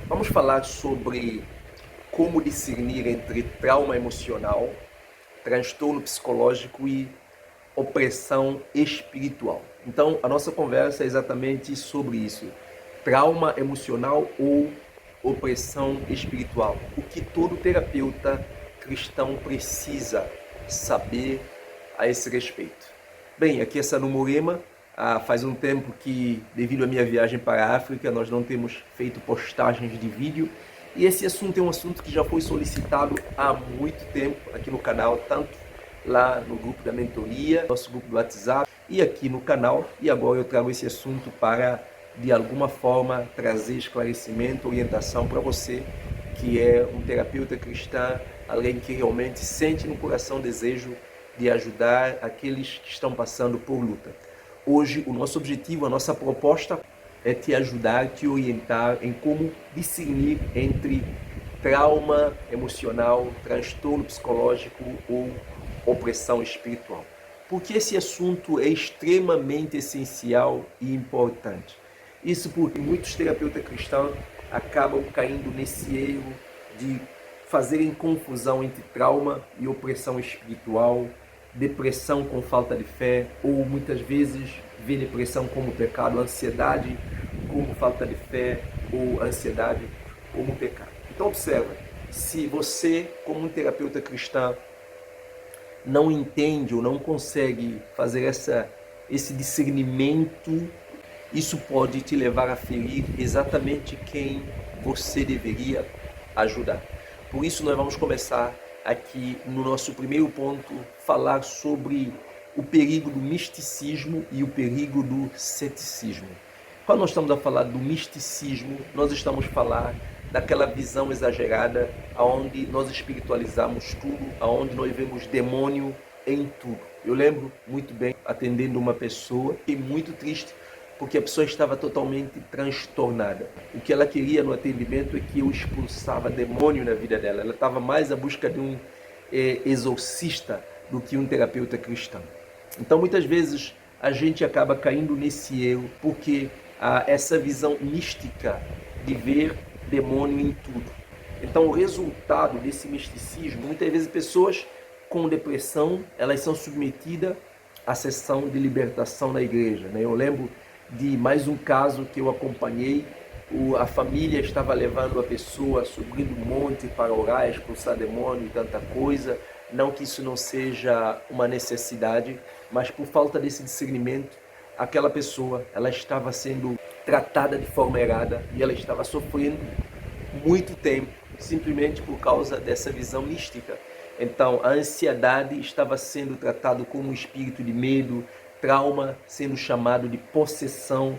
Vamos falar sobre como discernir entre trauma emocional, transtorno psicológico e opressão espiritual. Então, a nossa conversa é exatamente sobre isso: trauma emocional ou opressão espiritual. O que todo terapeuta cristão precisa saber a esse respeito. Bem, aqui é Sanu Morema. Faz um tempo que, devido à minha viagem para a África, nós não temos feito postagens de vídeo. E esse assunto é um assunto que já foi solicitado há muito tempo aqui no canal, tanto lá no grupo da mentoria, nosso grupo do WhatsApp, e aqui no canal. E agora eu trago esse assunto para, de alguma forma, trazer esclarecimento, orientação para você, que é um terapeuta cristão, alguém que realmente sente no coração o desejo de ajudar aqueles que estão passando por luta. Hoje, o nosso objetivo, a nossa proposta é te ajudar, te orientar em como discernir entre trauma emocional, transtorno psicológico ou opressão espiritual. Porque esse assunto é extremamente essencial e importante. Isso porque muitos terapeutas cristãos acabam caindo nesse erro de fazerem confusão entre trauma e opressão espiritual, depressão com falta de fé, ou muitas vezes vê depressão como pecado, ansiedade como falta de fé, ou ansiedade como pecado. Então observa, se você, como um terapeuta cristão, não entende ou não consegue fazer esse discernimento, isso pode te levar a ferir exatamente quem você deveria ajudar. Por isso nós vamos começar aqui no nosso primeiro ponto, falar sobre o perigo do misticismo e o perigo do ceticismo. Quando nós estamos a falar do misticismo, nós estamos a falar daquela visão exagerada, onde nós espiritualizamos tudo, onde nós vemos demônio em tudo. Eu lembro muito bem atendendo uma pessoa, fiquei muito triste, porque a pessoa estava totalmente transtornada. O que ela queria no atendimento é que eu expulsava demônio na vida dela. Ela estava mais à busca de um exorcista do que um terapeuta cristão. Então, muitas vezes, a gente acaba caindo nesse erro, porque há essa visão mística de ver demônio em tudo. Então, o resultado desse misticismo, muitas vezes pessoas com depressão, elas são submetidas à sessão de libertação na igreja. Eu lembro de mais um caso que eu acompanhei. A família estava levando a pessoa, subindo um monte para orar, expulsar demônio e tanta coisa. Não que isso não seja uma necessidade, mas por falta desse discernimento, aquela pessoa, ela estava sendo tratada de forma errada e ela estava sofrendo muito tempo, simplesmente por causa dessa visão mística. Então, a ansiedade estava sendo tratada como um espírito de medo, trauma sendo chamado de possessão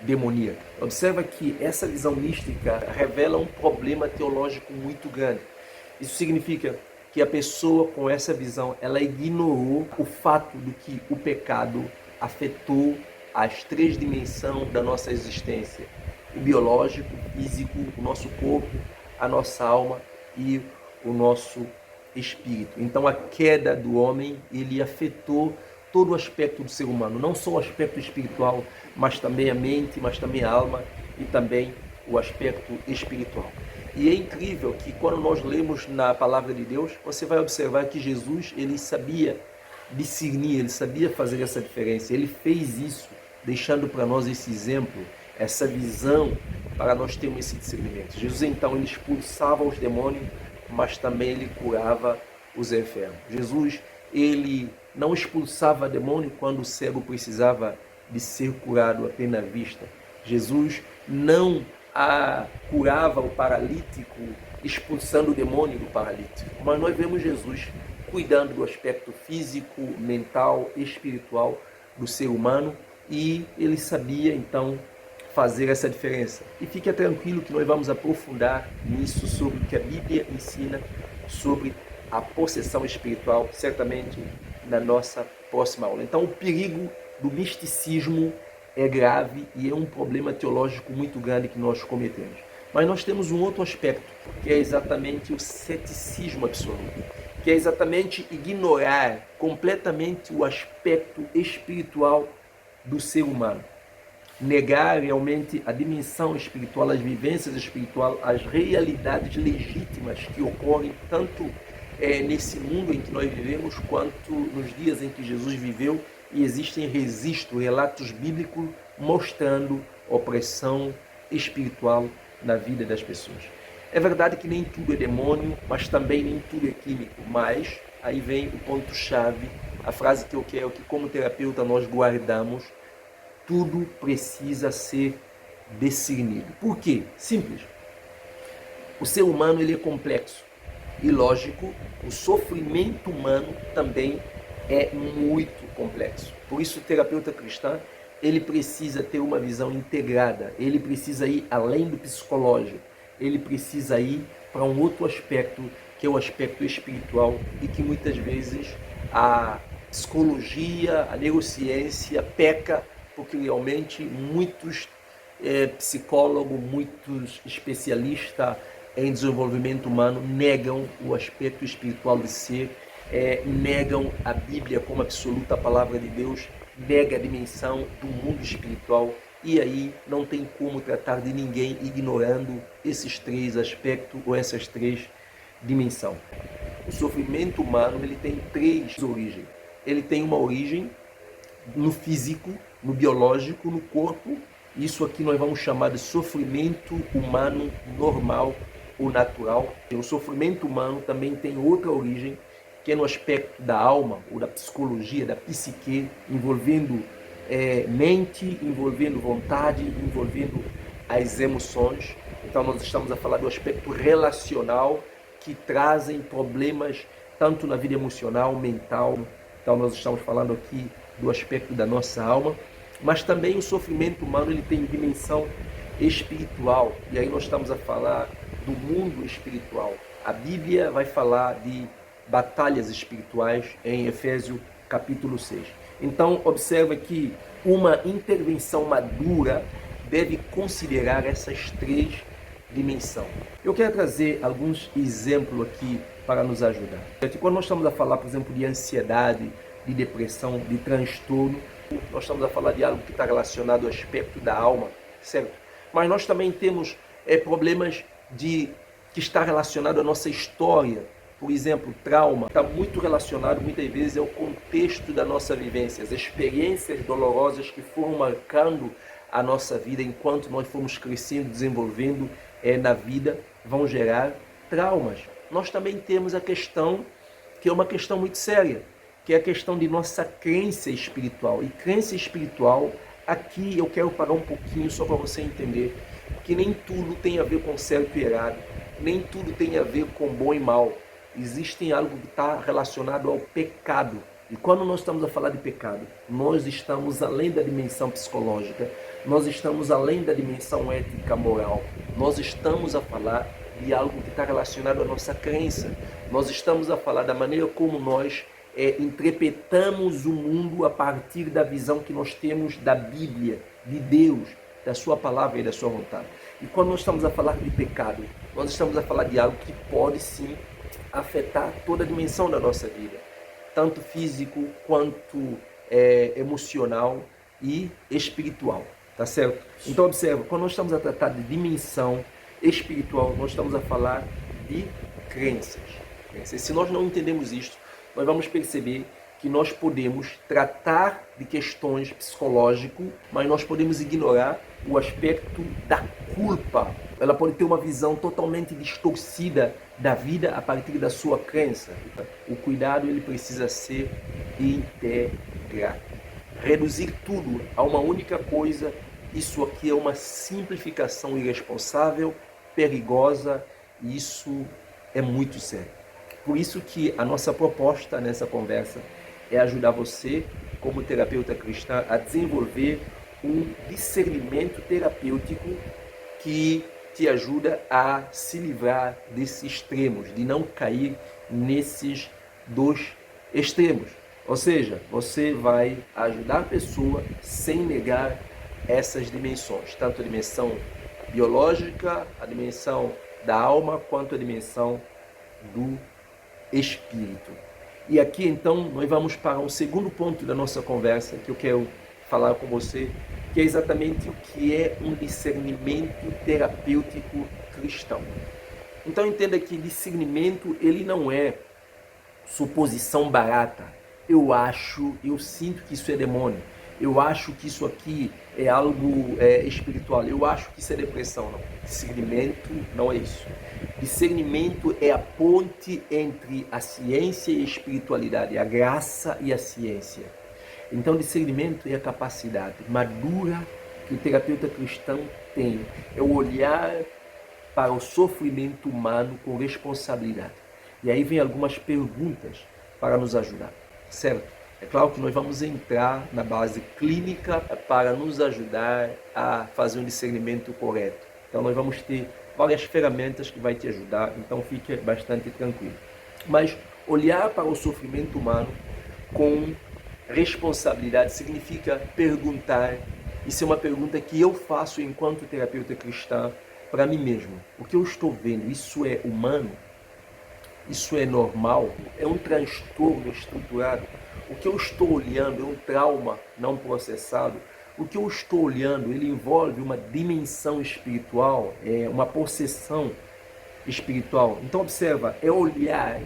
demoníaca. Observa que essa visão mística revela um problema teológico muito grande. Isso significa que a pessoa com essa visão, ela ignorou o fato de que o pecado afetou as três dimensões da nossa existência: o biológico, o físico, o nosso corpo, a nossa alma e o nosso espírito. Então a queda do homem, ele afetou todo o aspecto do ser humano, não só o aspecto espiritual, mas também a mente, mas também a alma e também o aspecto espiritual. E é incrível que quando nós lemos na palavra de Deus, você vai observar que Jesus, ele sabia discernir, ele sabia fazer essa diferença. Ele fez isso, deixando para nós esse exemplo, essa visão, para nós termos esse discernimento. Jesus, então, ele expulsava os demônios, mas também ele curava os enfermos. Jesus, ele não expulsava demônio quando o cego precisava de ser curado apenas à vista. Jesus não curava o paralítico expulsando o demônio do paralítico. Mas nós vemos Jesus cuidando do aspecto físico, mental, espiritual do ser humano, e ele sabia então fazer essa diferença. E fique tranquilo que nós vamos aprofundar nisso, sobre o que a Bíblia ensina sobre a possessão espiritual, certamente na nossa próxima aula. Então, o perigo do misticismo é grave e é um problema teológico muito grande que nós cometemos. Mas nós temos um outro aspecto, que é exatamente o ceticismo absoluto, que é exatamente ignorar completamente o aspecto espiritual do ser humano. negar realmente a dimensão espiritual, as vivências espirituais, as realidades legítimas que ocorrem tanto nesse mundo em que nós vivemos, quanto nos dias em que Jesus viveu, e existem registros, relatos bíblicos mostrando opressão espiritual na vida das pessoas. É verdade que nem tudo é demônio, mas também nem tudo é químico, mas aí vem o ponto-chave, a frase que eu quero que como terapeuta nós guardamos: tudo precisa ser discernido. Por quê? Simples. O ser humano ele é complexo. E lógico, o sofrimento humano também é muito complexo. Por isso o terapeuta cristão, ele precisa ter uma visão integrada, ele precisa ir além do psicológico, ele precisa ir para um outro aspecto, que é o aspecto espiritual, e que muitas vezes a psicologia, a neurociência peca, porque realmente muitos psicólogos, muitos especialistas em desenvolvimento humano negam o aspecto espiritual de ser, negam a Bíblia como absoluta palavra de Deus, nega a dimensão do mundo espiritual, e aí não tem como tratar de ninguém ignorando esses três aspectos ou essas três dimensões. O sofrimento humano ele tem três origens. Ele tem uma origem no físico, no biológico, no corpo. Isso aqui nós vamos chamar de sofrimento humano normal ou natural. O sofrimento humano também tem outra origem, que é no aspecto da alma ou da psicologia, da psique, envolvendo mente, envolvendo vontade, envolvendo as emoções. Então nós estamos a falar do aspecto relacional, que trazem problemas tanto na vida emocional, mental. Então nós estamos falando aqui do aspecto da nossa alma, mas também o sofrimento humano ele tem dimensão espiritual, e aí nós estamos a falar do mundo espiritual. A Bíblia vai falar de batalhas espirituais em Efésios capítulo 6. Então observa que uma intervenção madura deve considerar essas três dimensões. Eu quero trazer alguns exemplos aqui para nos ajudar. Quando nós estamos a falar, por exemplo, de ansiedade, de depressão, de transtorno, nós estamos a falar de algo que está relacionado ao aspecto da alma, certo? Mas nós também temos problemas que está relacionado à nossa história. Por exemplo, trauma está muito relacionado muitas vezes ao contexto da nossa vivência, as experiências dolorosas que foram marcando a nossa vida enquanto nós fomos crescendo, desenvolvendo na vida, vão gerar traumas. Nós também temos a questão, que é uma questão muito séria, que é a questão de nossa crença espiritual. E crença espiritual, aqui eu quero parar um pouquinho só para você entender que nem tudo tem a ver com certo e errado, nem tudo tem a ver com bom e mal. Existe algo que está relacionado ao pecado. E quando nós estamos a falar de pecado, nós estamos além da dimensão psicológica, nós estamos além da dimensão ética, moral. Nós estamos a falar de algo que está relacionado à nossa crença. Nós estamos a falar da maneira como nós interpretamos o mundo a partir da visão que nós temos da Bíblia, de Deus, da sua palavra e da sua vontade. E quando nós estamos a falar de pecado, nós estamos a falar de algo que pode sim afetar toda a dimensão da nossa vida, tanto físico quanto emocional e espiritual, tá certo? Então observa, quando nós estamos a tratar de dimensão espiritual, nós estamos a falar de crenças. Se nós não entendemos isto, nós vamos perceber que nós podemos tratar de questões psicológicas, mas nós podemos ignorar o aspecto da culpa. Ela pode ter uma visão totalmente distorcida da vida a partir da sua crença. O cuidado ele precisa ser integral. Reduzir tudo a uma única coisa, isso aqui é uma simplificação irresponsável, perigosa, e isso é muito sério. Por isso que a nossa proposta nessa conversa é ajudar você, como terapeuta cristã, a desenvolver um discernimento terapêutico que te ajuda a se livrar desses extremos, de não cair nesses dois extremos. Ou seja, você vai ajudar a pessoa sem negar essas dimensões, tanto a dimensão biológica, a dimensão da alma, quanto a dimensão do espírito. E aqui então nós vamos para um segundo ponto da nossa conversa que eu quero falar com você, que é exatamente o que é um discernimento terapêutico cristão. Então entenda que discernimento, ele não é suposição barata. Eu acho, eu sinto que isso é demônio. Eu acho que isso aqui é algo espiritual. Eu acho que isso é depressão. Não. Discernimento não é isso. Discernimento é a ponte entre a ciência e a espiritualidade, a graça e a ciência. Então, discernimento é a capacidade madura que o terapeuta cristão tem. É o olhar para o sofrimento humano com responsabilidade. E aí vem algumas perguntas para nos ajudar, certo? É claro que nós vamos entrar na base clínica para nos ajudar a fazer um discernimento correto. Então nós vamos ter várias ferramentas que vai te ajudar, então fique bastante tranquilo. Mas olhar para o sofrimento humano com responsabilidade significa perguntar. Isso é uma pergunta que eu faço enquanto terapeuta cristã para mim mesmo. O que eu estou vendo, isso é humano? Isso é normal? É um transtorno estruturado? O que eu estou olhando é um trauma não processado? O que eu estou olhando, ele envolve uma dimensão espiritual, uma possessão espiritual. Então observa, é olhar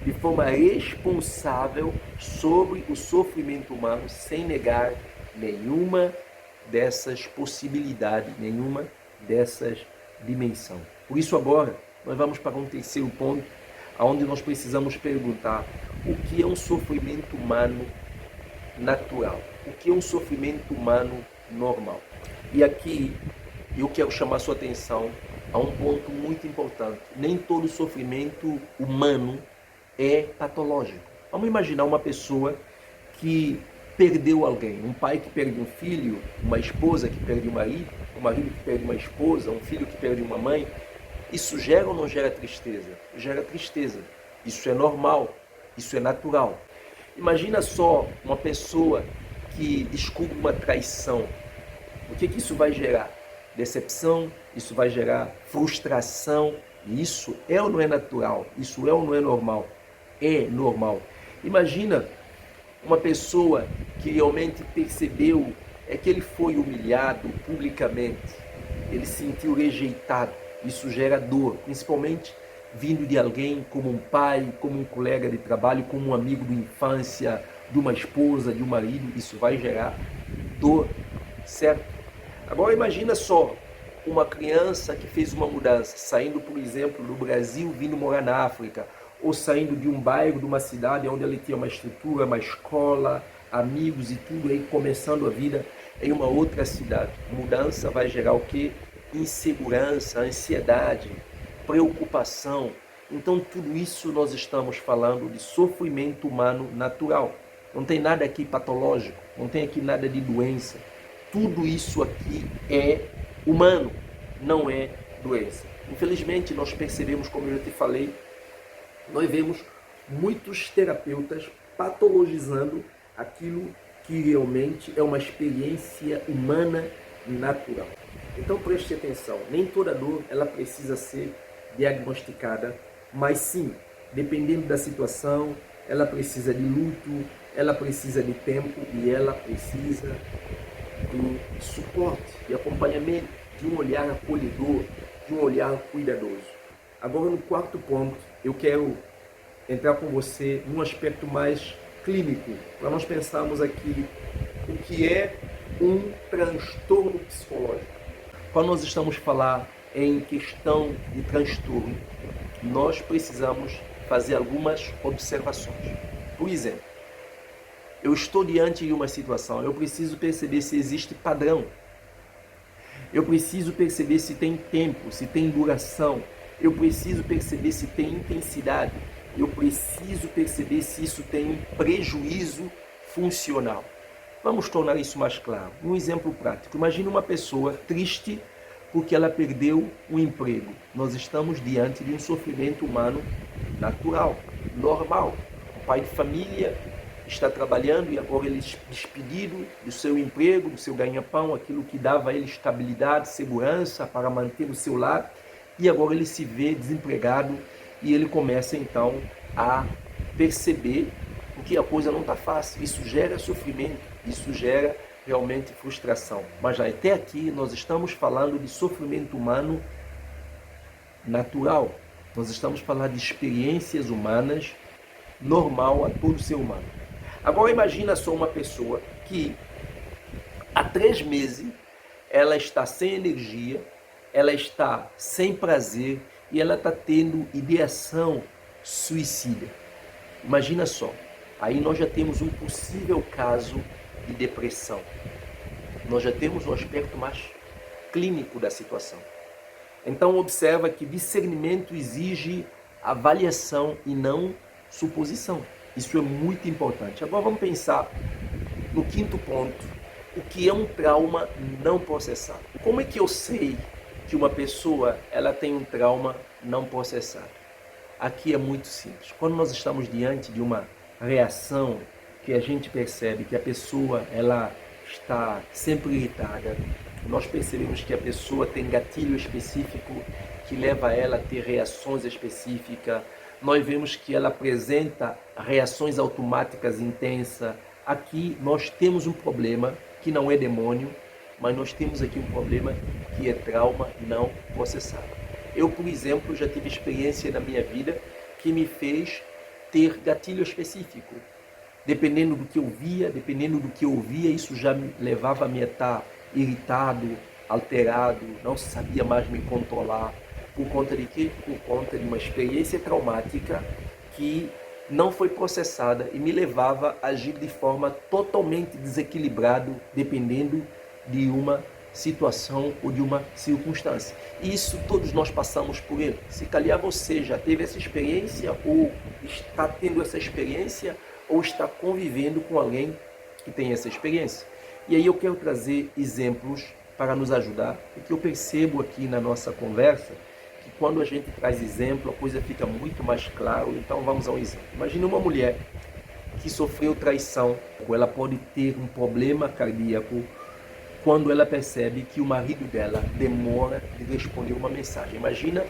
de forma responsável sobre o sofrimento humano sem negar nenhuma dessas possibilidades, nenhuma dessas dimensões. Por isso agora nós vamos para um terceiro ponto, onde nós precisamos perguntar o que é um sofrimento humano natural, o que é um sofrimento humano normal. E aqui eu quero chamar a sua atenção a um ponto muito importante. Nem todo sofrimento humano é patológico. Vamos imaginar uma pessoa que perdeu alguém, um pai que perde um filho, uma esposa que perde um marido que perde uma esposa, um filho que perde uma mãe. Isso gera ou não gera tristeza? Gera tristeza. Isso é normal, isso é natural. Imagina só uma pessoa que descobre uma traição. O que isso vai gerar? Decepção, isso vai gerar frustração. E isso é ou não é natural? Isso é ou não é normal? É normal. Imagina uma pessoa que realmente percebeu que ele foi humilhado publicamente, ele se sentiu rejeitado. Isso gera dor, principalmente vindo de alguém como um pai, como um colega de trabalho, como um amigo de infância, de uma esposa, de um marido. Isso vai gerar dor, certo? Agora imagina só uma criança que fez uma mudança, saindo, por exemplo, do Brasil, vindo morar na África, ou saindo de um bairro, de uma cidade onde ele tinha uma estrutura, uma escola, amigos e tudo, aí começando a vida em uma outra cidade. Mudança vai gerar o quê? Insegurança, ansiedade, preocupação. Então tudo isso nós estamos falando de sofrimento humano natural. Não tem nada aqui patológico, não tem aqui nada de doença. Tudo isso aqui é humano, não é doença. Infelizmente nós percebemos, como eu já te falei, nós vemos muitos terapeutas patologizando aquilo que realmente é uma experiência humana natural. Então preste atenção, nem toda dor ela precisa ser diagnosticada, mas sim, dependendo da situação, ela precisa de luto, ela precisa de tempo e ela precisa de suporte, de acompanhamento, de um olhar acolhedor, de um olhar cuidadoso. Agora no quarto ponto, eu quero entrar com você num aspecto mais clínico, para nós pensarmos aqui o que é um transtorno psicológico. Quando nós estamos a falar em questão de transtorno, nós precisamos fazer algumas observações. Por exemplo, eu estou diante de uma situação, eu preciso perceber se existe padrão. Eu preciso perceber se tem tempo, se tem duração. Eu preciso perceber se tem intensidade. Eu preciso perceber se isso tem um prejuízo funcional. Vamos tornar isso mais claro. Um exemplo prático. Imagine uma pessoa triste porque ela perdeu um emprego. Nós estamos diante de um sofrimento humano natural, normal. Um pai de família está trabalhando e agora ele é despedido do seu emprego, do seu ganha-pão, aquilo que dava a ele estabilidade, segurança para manter o seu lar, e agora ele se vê desempregado e ele começa então a perceber que a coisa não está fácil. Isso gera sofrimento, isso gera realmente frustração. Mas até aqui nós estamos falando de sofrimento humano natural. Nós estamos falando de experiências humanas normal a todo ser humano. Agora imagina só uma pessoa que há 3 meses ela está sem energia, ela está sem prazer e ela está tendo ideação suicida. Imagina só, aí nós já temos um possível caso de depressão. Nós já temos um aspecto mais clínico da situação. Então observa que discernimento exige avaliação e não suposição. Isso é muito importante. Agora vamos pensar no 5º ponto. O que é um trauma não processado? Como é que eu sei que uma pessoa ela tem um trauma não processado? Aqui é muito simples. Quando nós estamos diante de uma reação que a gente percebe que a pessoa ela está sempre irritada, nós percebemos que a pessoa tem gatilho específico que leva ela a ter reações específicas, nós vemos que ela apresenta reações automáticas intensas. Aqui nós temos um problema que não é demônio, mas nós temos aqui um problema que é trauma não processado. Eu, por exemplo, já tive experiência na minha vida que me fez ter gatilho específico. Dependendo do que eu via, dependendo do que eu ouvia, isso já me levava a me estar irritado, alterado, não sabia mais me controlar. Por conta de quê? Por conta de uma experiência traumática que não foi processada e me levava a agir de forma totalmente desequilibrada, dependendo de uma situação ou de uma circunstância. E isso todos nós passamos por ele. Se calhar você já teve essa experiência, ou está tendo essa experiência, ou está convivendo com alguém que tem essa experiência. E aí eu quero trazer exemplos para nos ajudar, porque eu percebo aqui na nossa conversa que quando a gente traz exemplo, a coisa fica muito mais clara. Então vamos a um exemplo. Imagina uma mulher que sofreu traição, ou ela pode ter um problema cardíaco quando ela percebe que o marido dela demora de responder uma mensagem. Imagina,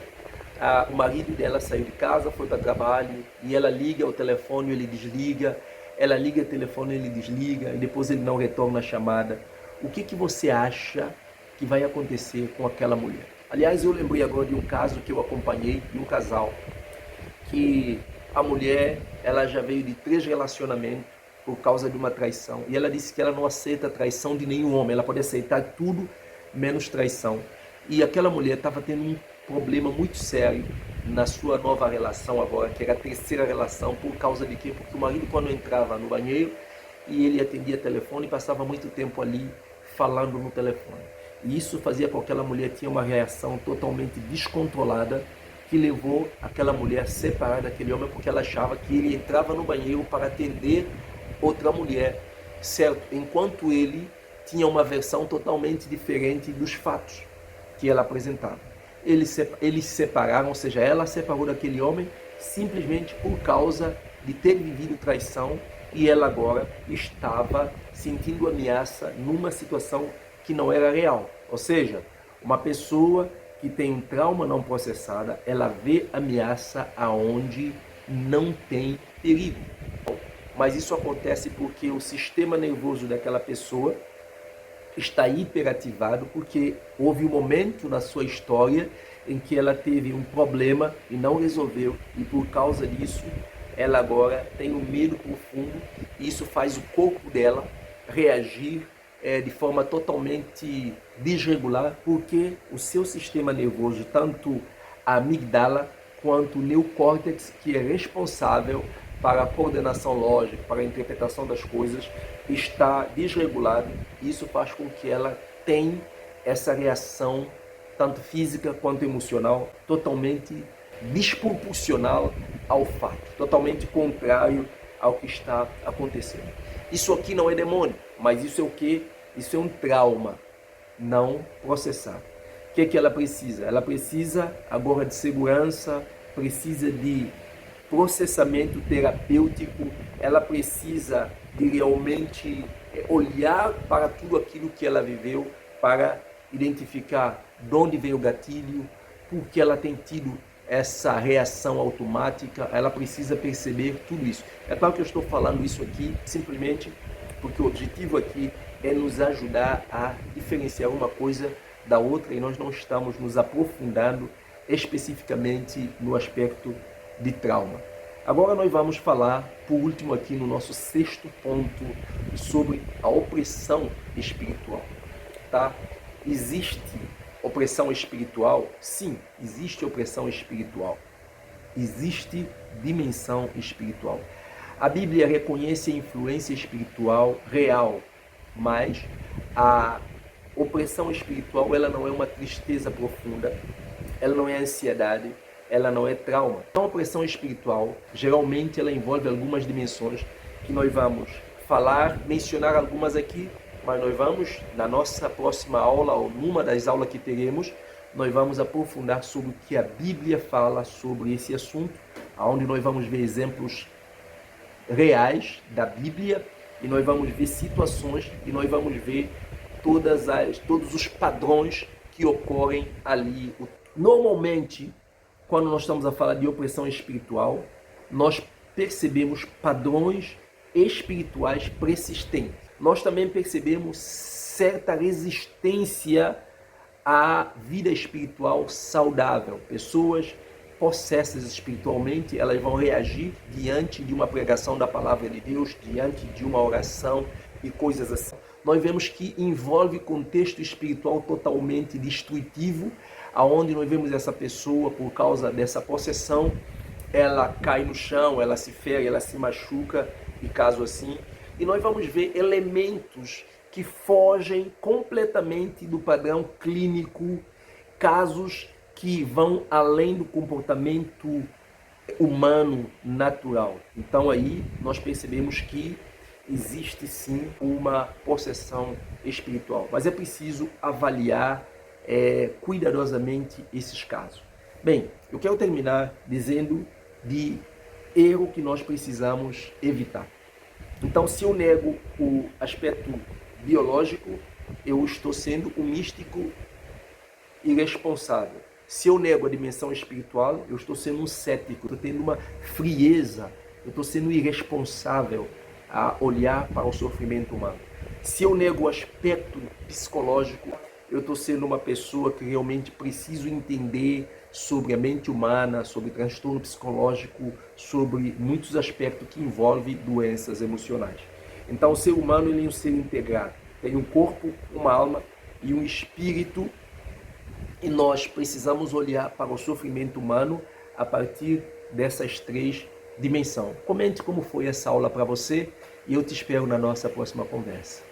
o marido dela saiu de casa, foi para trabalho, e ela liga o telefone, ele desliga, ela liga o telefone, ele desliga, e depois ele não retorna a chamada. O que você acha que vai acontecer com aquela mulher? Aliás, eu lembrei agora de um caso que eu acompanhei, de um casal, que a mulher ela já veio de 3 relacionamentos, por causa de uma traição. E ela disse que ela não aceita a traição de nenhum homem. Ela pode aceitar tudo menos traição. E aquela mulher estava tendo um problema muito sério na sua nova relação agora, que era a 3ª relação. Por causa de quê? Porque o marido, quando entrava no banheiro e ele atendia telefone, passava muito tempo ali falando no telefone. E isso fazia com que aquela mulher tinha uma reação totalmente descontrolada, que levou aquela mulher a separar daquele homem, porque ela achava que ele entrava no banheiro para atender outra mulher, certo? Enquanto ele tinha uma versão totalmente diferente dos fatos que ela apresentava. Eles se separaram, ou seja, ela separou daquele homem simplesmente por causa de ter vivido traição, e ela agora estava sentindo ameaça numa situação que não era real. Ou seja, uma pessoa que tem um trauma não processado, ela vê ameaça aonde não tem perigo. Mas isso acontece porque o sistema nervoso daquela pessoa está hiperativado, porque houve um momento na sua história em que ela teve um problema e não resolveu, e por causa disso ela agora tem um medo profundo, e isso faz o corpo dela reagir de forma totalmente desregular, porque o seu sistema nervoso, tanto a amígdala quanto o neocórtex, que é responsável para a coordenação lógica, para a interpretação das coisas, está desregulado. Isso faz com que ela tenha essa reação, tanto física quanto emocional, totalmente desproporcional ao fato, totalmente contrário ao que está acontecendo. Isso aqui não é demônio, mas isso é o quê? Isso é um trauma não processado. O que é que ela precisa? Ela precisa agora de segurança, precisa de processamento terapêutico, ela precisa de realmente olhar para tudo aquilo que ela viveu, para identificar de onde veio o gatilho, por que ela tem tido essa reação automática. Ela precisa perceber tudo isso. É claro que eu estou falando isso aqui simplesmente porque o objetivo aqui é nos ajudar a diferenciar uma coisa da outra e nós não estamos nos aprofundando especificamente no aspecto de trauma. Agora nós vamos falar, por último aqui no nosso sexto ponto, sobre a opressão espiritual. Tá? Existe opressão espiritual? Sim, existe opressão espiritual. Existe dimensão espiritual. A Bíblia reconhece a influência espiritual real, mas a opressão espiritual ela não é uma tristeza profunda, ela não é ansiedade, ela não é trauma. Então, a opressão espiritual, geralmente, ela envolve algumas dimensões que nós vamos falar, mencionar algumas aqui, mas nós vamos, na nossa próxima aula, ou numa das aulas que teremos, nós vamos aprofundar sobre o que a Bíblia fala sobre esse assunto, onde nós vamos ver exemplos reais da Bíblia, e nós vamos ver situações, e nós vamos ver todos os padrões que ocorrem ali. Normalmente, quando nós estamos a falar de opressão espiritual, nós percebemos padrões espirituais persistentes. Nós também percebemos certa resistência à vida espiritual saudável. Pessoas possessas espiritualmente, elas vão reagir diante de uma pregação da palavra de Deus, diante de uma oração e coisas assim. Nós vemos que envolve contexto espiritual totalmente destrutivo, aonde nós vemos essa pessoa, por causa dessa possessão, ela cai no chão, ela se fere, ela se machuca, e caso assim. E nós vamos ver elementos que fogem completamente do padrão clínico, casos que vão além do comportamento humano natural. Então aí nós percebemos que existe sim uma possessão espiritual, mas é preciso avaliar cuidadosamente esses casos. Bem, eu quero terminar dizendo de erro que nós precisamos evitar. Então, se eu nego o aspecto biológico, eu estou sendo um místico irresponsável. Se eu nego a dimensão espiritual, eu estou sendo um cético, estou tendo uma frieza, eu estou sendo irresponsável a olhar para o sofrimento humano. Se eu nego o aspecto psicológico, eu estou sendo uma pessoa que realmente preciso entender sobre a mente humana, sobre transtorno psicológico, sobre muitos aspectos que envolvem doenças emocionais. Então, o ser humano ele é um ser integrado. Tem um corpo, uma alma e um espírito, e nós precisamos olhar para o sofrimento humano a partir dessas três dimensões. Comente como foi essa aula para você e eu te espero na nossa próxima conversa.